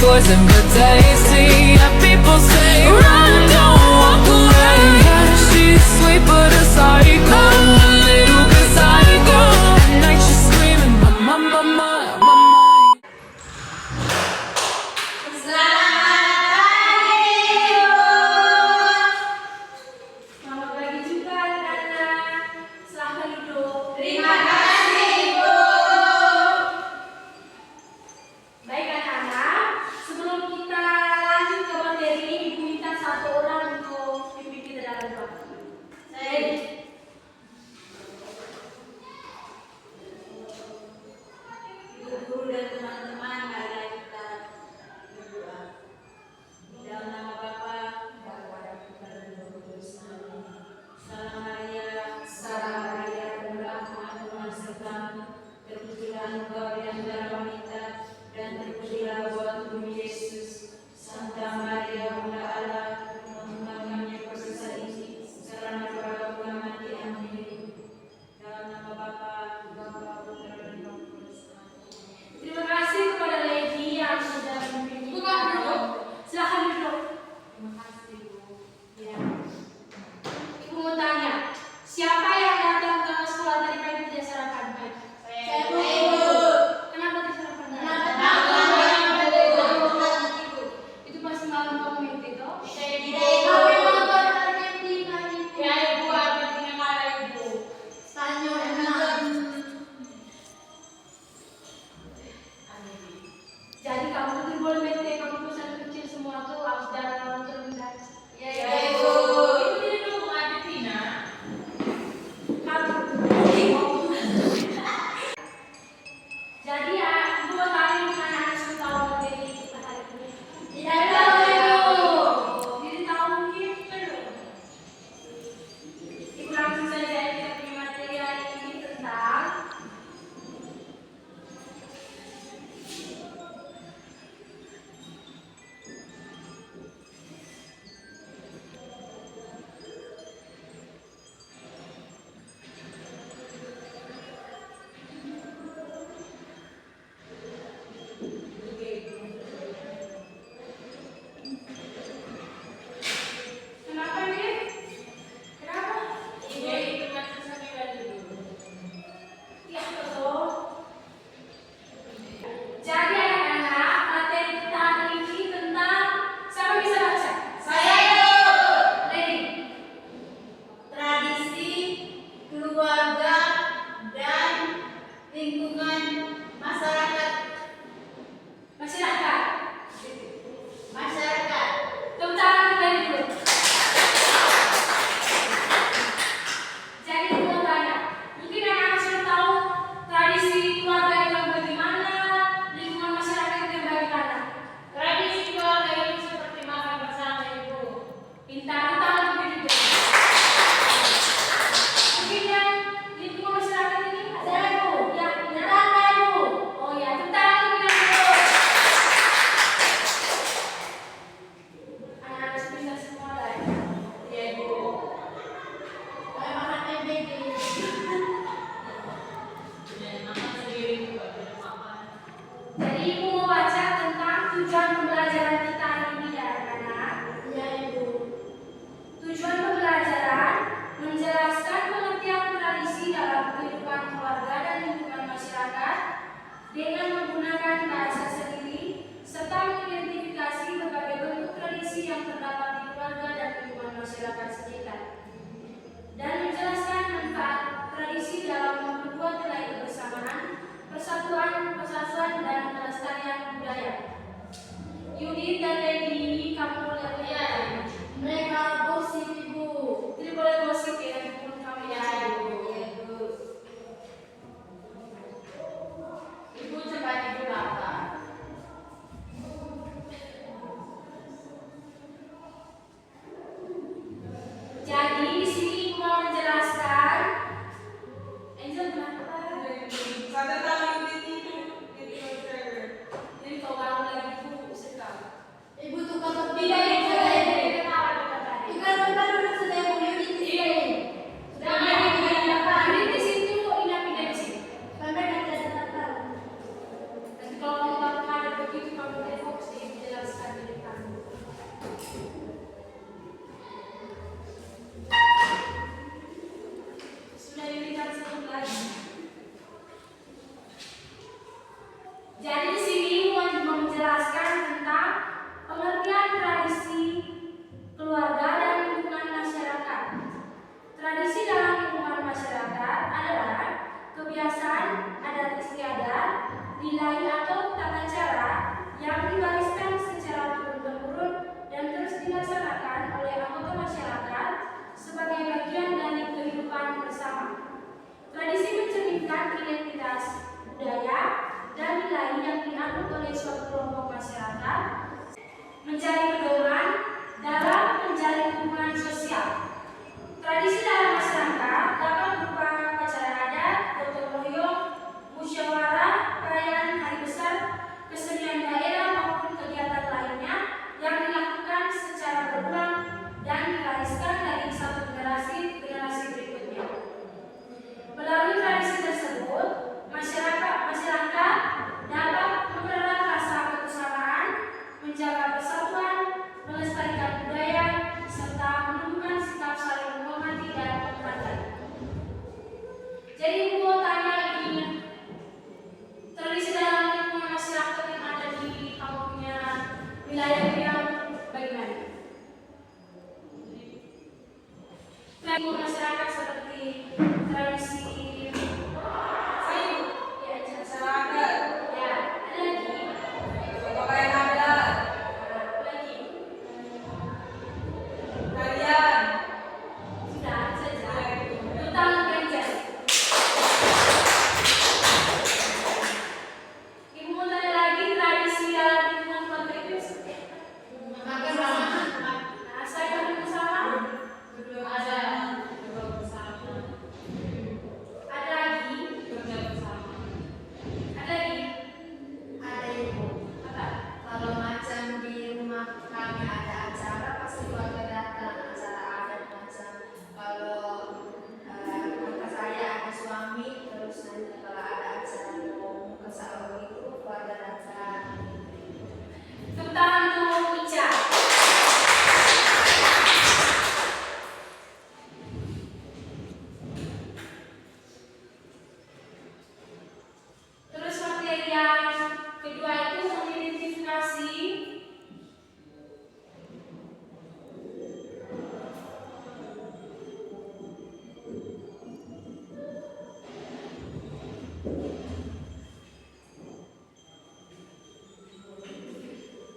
poison but tasty. Yeah, people say run, don't walk away. Yeah, she's sweet but a psycho, a little bit psycho. At night she's screaming, mama, mama, mama. Selamat pagi juga anak-anak. Silahkan duduk. Terima kasih, Ibu. Baik anak-anak, sebelum kita lanjut ke materi ini, Ibu minta satu orang dianut oleh suatu kelompok masyarakat menjadi pedoman dalam menjalin hubungan sosial. Tradisi dalam masyarakat dapat berupa upacara adat, gotong royong, musyawarah, perayaan hari besar, kesenian daerah maupun kegiatan lainnya yang dilakukan secara berulang dan diwariskan dari satu generasi ke generasi berikutnya. Melalui tradisi tersebut, masyarakat dapat mempererat rasa kebersamaan, menjaga persatuan, melestarikan budaya, serta menumbuhkan sikap saling menghormati dan menghargai. Jadi ibu mau tanya ini, tradisi dalam lingkungan masyarakat yang ada di kamu punya wilayah yang bagaimana? Tradisi masyarakat seperti tradisi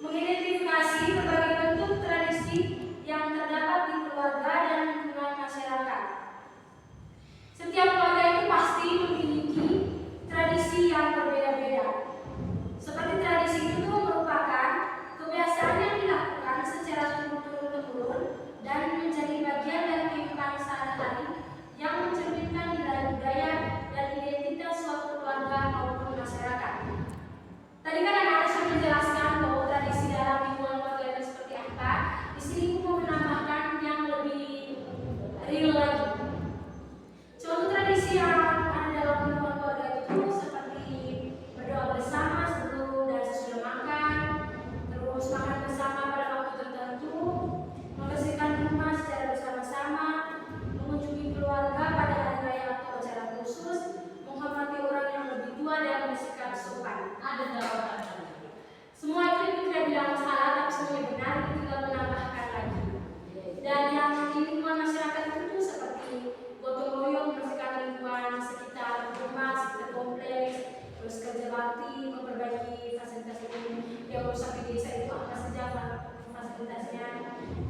mengidentifikasi berbagai bentuk tradisi yang terdapat di keluarga dan lingkungan masyarakat. Setiap keluarga itu pasti memiliki tradisi yang berbeda-beda. Seperti tradisi itu merupakan kebiasaan yang dilakukan secara turun-temurun dan menjadi bagian dari kehidupan sehari-hari yang mencerminkan nilai budaya dan identitas suatu keluarga maupun masyarakat. Tadi kan ada sudah menjelaskan bahwa tradisi dalam lingkungan keluarga itu seperti apa. Di sini aku mau menambahkan yang lebih real lagi. Contoh tradisi yang ada dalam lingkungan keluarga itu seperti berdoa bersama sebelum dan sesudah makan, terus makan bersama pada waktu tertentu, membersihkan rumah secara bersama-sama, mengunjungi keluarga pada hari raya atau acara khusus, menghormati orang yang lebih tua dan bersikap sopan. Ada jawaban. Semua itu tidak bilang salah, tapi semuanya benar. Itu juga menambahkan lagi. Dan yang di lingkungan masyarakat itu seperti gotong royong, membersihkan lingkungan sekitar rumah, sekitar kompleks, terus kerja bakti, memperbaiki fasilitas umum yang rusak di desa itu apa saja fasilitasnya,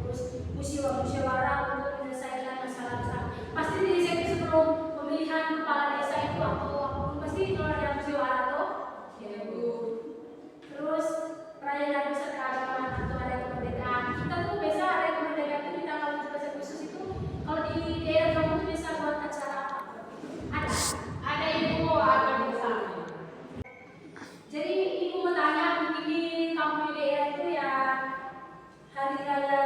terus musyawarah untuk menyelesaikan masalah bersama. Pasti di desa itu sebelum pemilihan kepala desa itu atau pasti kalau ada musyawarah tuh, ya bu. Terus perayaan besar keagamaan atau hari kemerdekaan. Kita tuh biasa hari kemerdekaan itu di tanggal 17 Agustus itu kalau di daerah kamu tuh biasa buat acara apa? Ada ibu ada bersama. Jadi ibu mau tanya mungkin di kampung di daerah itu ya hari raya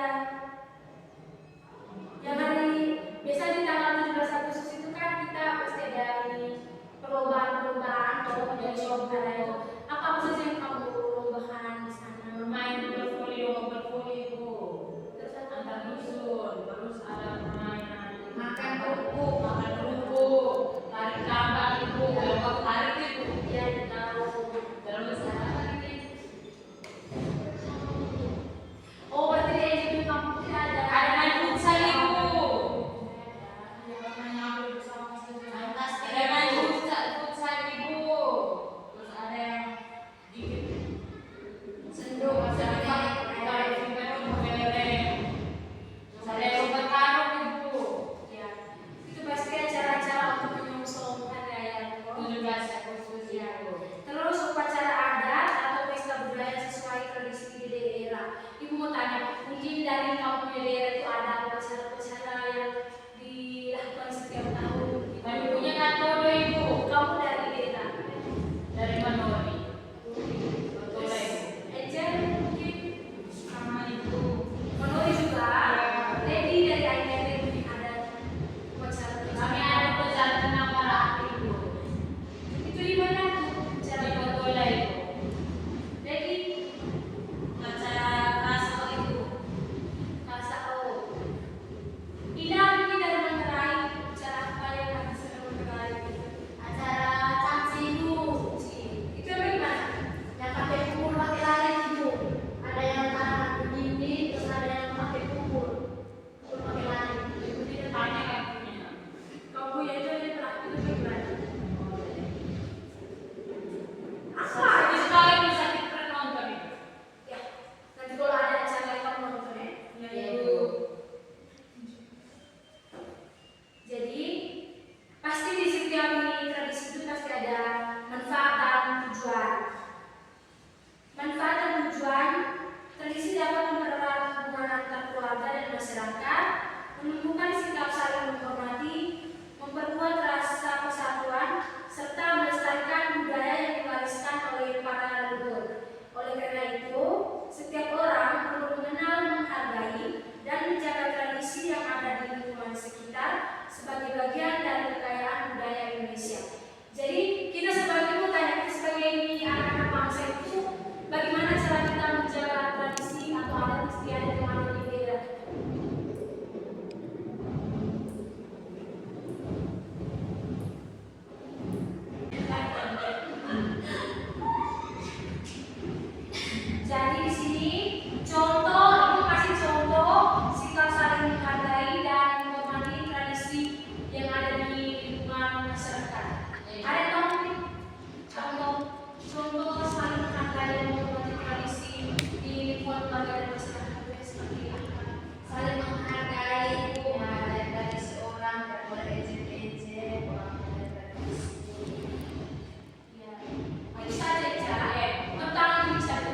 sebagai bagian dari kekayaan budaya Indonesia. Jadi kita sebagai anak-anak bangsa itu, bagaimana cara kita menjaga tradisi atau adat istiadat yang ada di daerah kita. Jadi di sini contoh, itu kasih contoh sikap saling menghargai dan menghormati tradisi yang ada di lingkungan masyarakat. Ada tahu mungkin contoh saling menghargai dan menghormati tradisi di lingkungan keluarga dan masyarakat seperti apa? Saling menghargai itu menghargai tradisi orang, tidak boleh ejek-ejek orang punya tradisi. Ya, itu saja cara tentang ini saja.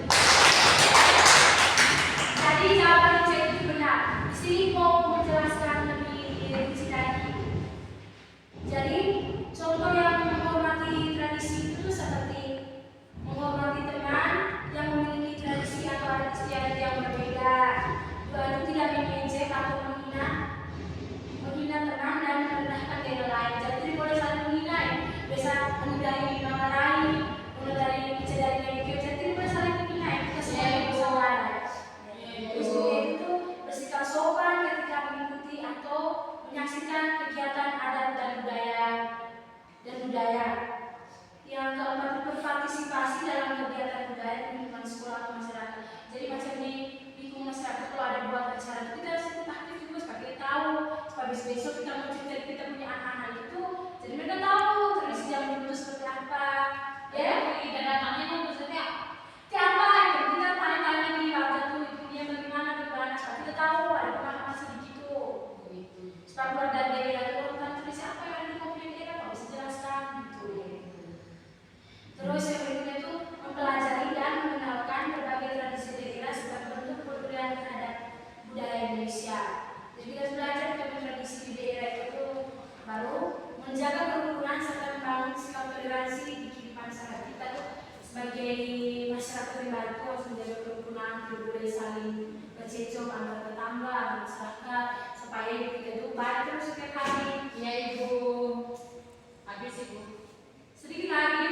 Jadi jawaban saya itu benar. Di sini mau menjelaskan lebih rinci lagi. Jadi contoh yang menghormati tradisi itu seperti menghormati teman yang memiliki tradisi atau adat istiadat yang berbeda. Itu tidak mengejek atau menghina teman dan merendahkan daerah lain. Jadi tidak boleh saling menghina. Biasa menghindari nama lain, menghindari bicara dari negatif. Jadi tidak boleh saling menghina. Kita sebagai bersaudara. Itu bersikap sopan ketika mengikuti atau menyaksikan kegiatan adat dan budaya. Yang keempat, berpartisipasi dalam kegiatan budaya di lingkungan sekolah atau masyarakat. Jadi macam di lingkungan masyarakat kalau ada buat acara itu kita harus ikut aktif juga supaya kita tahu, supaya besok kita mau cerita kita punya anak-anak itu, jadi mereka tahu tradisi zaman dulu seperti apa. Ya, dan datangnya kan maksudnya siapa itu kita tanya-tanya di warga tuh itu dia bagaimana supaya kita tahu ada pemahaman sedikit tuh. Supaya keluar dari daerah itu orang tahu tradisi apa yang ada di kopi daerah, kalau bisa jelaskan gitu. Terus yang berikutnya itu mempelajari dan mengenalkan berbagai tradisi daerah sebagai bentuk pedulian terhadap budaya Indonesia. Jadi kita harus belajar tentang tradisi di daerah itu, baru menjaga kerukunan serta membangun sikap toleransi di kehidupan sehari-hari kita tuh sebagai masyarakat yang baru harus menjaga kerukunan, tidak boleh saling bercecok antar tetangga, antar masyarakat supaya hidup kita itu baik terus setiap hari. Iya Ibu. Habis Ibu. Sedikit lagi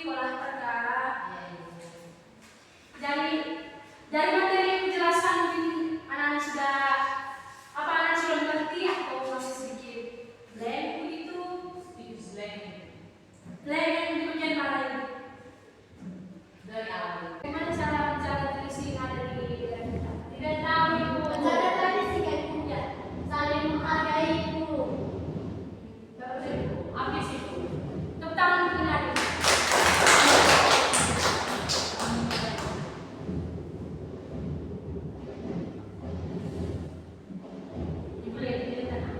olah perkara. Dari materi penjelasan mungkin anak-anak sudah mengerti atau masih sedikit blank begitu? Blank yang di bagian mana ini? Dari awal. Bagaimana cara menjaga tradisi yang ada di daerah kita? Tidak tahu Ibu. Menjaga tradisi kan Ibu ya? Saling menghargai Ibu. Bapak Ibu, habis itu. Tepuk tangan untuk benar. Ibu lihat di sana.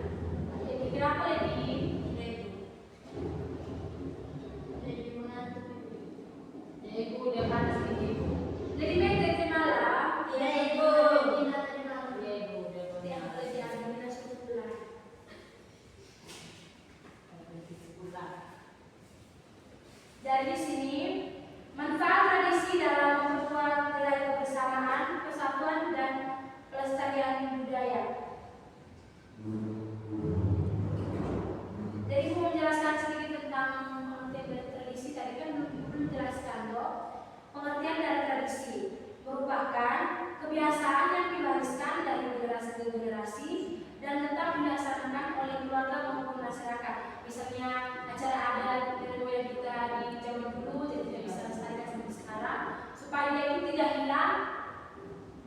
Jadi kenapa lagi? Jadi mengantuk Ibu. Ya Ibu udah panas Ibu. Jadi dari malam. Iya Ibu. Kita dari malam. Iya Ibu. Dia lagi ada minus 10 bulan. Dari sini, manfaat tradisi dalam memperkuat nilai kebersamaan, persatuan, dan pelestarian budaya. Jadi saya menjelaskan sedikit tentang pengertian dari tradisi. Tadi kan belum jelaskan loh. Pengertian dari tradisi merupakan kebiasaan yang diwariskan dari generasi ke generasi dan tetap dilaksanakan oleh keluarga maupun masyarakat. Misalnya acara adat nenek moyang kita di zaman dulu jadi tidak bisa dilestarikan sampai sekarang supaya dia itu tidak hilang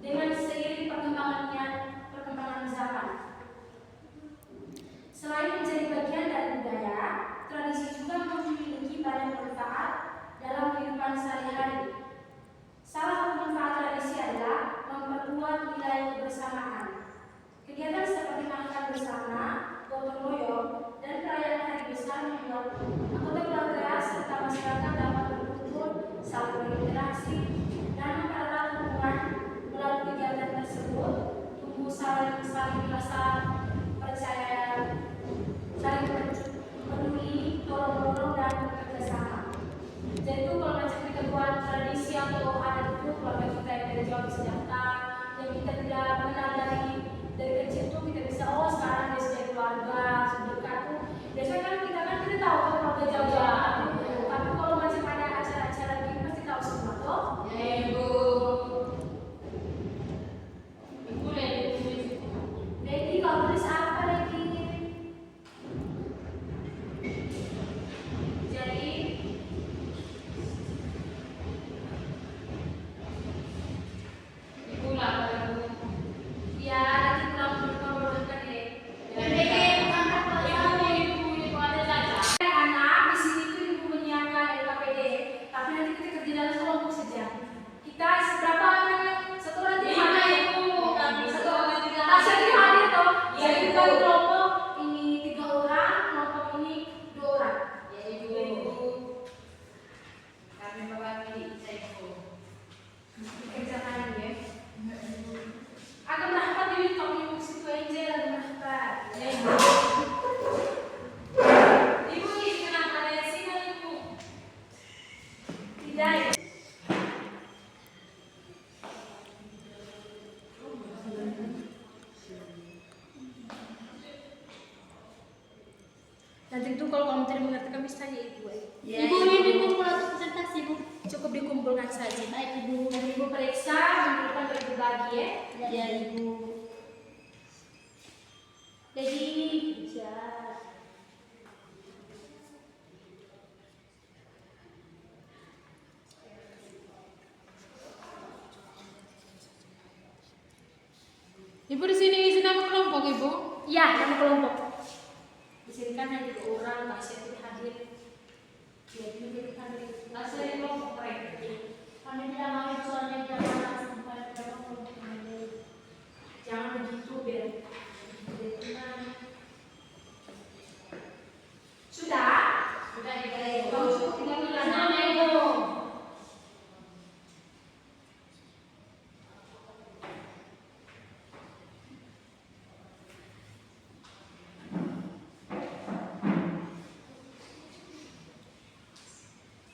dengan seiring perkembangan zaman. Selain menjadi bagian dari budaya, tradisi juga memiliki banyak manfaat dalam kehidupan sehari-hari. Salah satu manfaat tradisi adalah memperkuat nilai kebersamaan. Kegiatan seperti makan bersama, gotong royong, dan perayaan hari besar membuat anggota keluarga serta masyarakat dapat berkumpul, saling berinteraksi, dan mempererat hubungan. Melalui kegiatan tersebut, tumbuh saling rasa percaya, saling peduli, tolong-menolong, dan bekerja sama. Jadi itu kalau macam kita buat tradisi atau adat itu keluarga kita yang dari jauh bisa datang, yang kita tidak mengenal dari kecil itu kita bisa sekarang dia sudah keluarga, sudah dekat Tidak ya. Nanti itu kalau kamu tidak mengerti kami tanya ibu. Ya, Ibu Ibu. ini dikumpul atau presentasi ibu? Cukup dikumpulkan saja. Baik Ibu. Dan ibu periksa menunjukkan terbagi ya. Ya Ibu. Jadi ya. Ibu di sini isi nama kelompok Ibu. Ya, nama kelompok. Di sini kan hanya 2 orang, Tasya tidak hadir. Dia juga tidak hadir. Tasya di kelompok mereka. Kami tidak mau soalnya jangan sampai berapa kelompok ini. Jangan begitu biar tenang. Sudah? Sudah Ibu. Kamu cukup tinggal bilang Nama nama Ibu. ibu.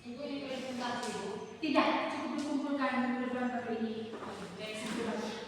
Ibu ini presentasi Ibu. Tidak, cukup dikumpulkan bulan baru ini. Baik, satu lagi.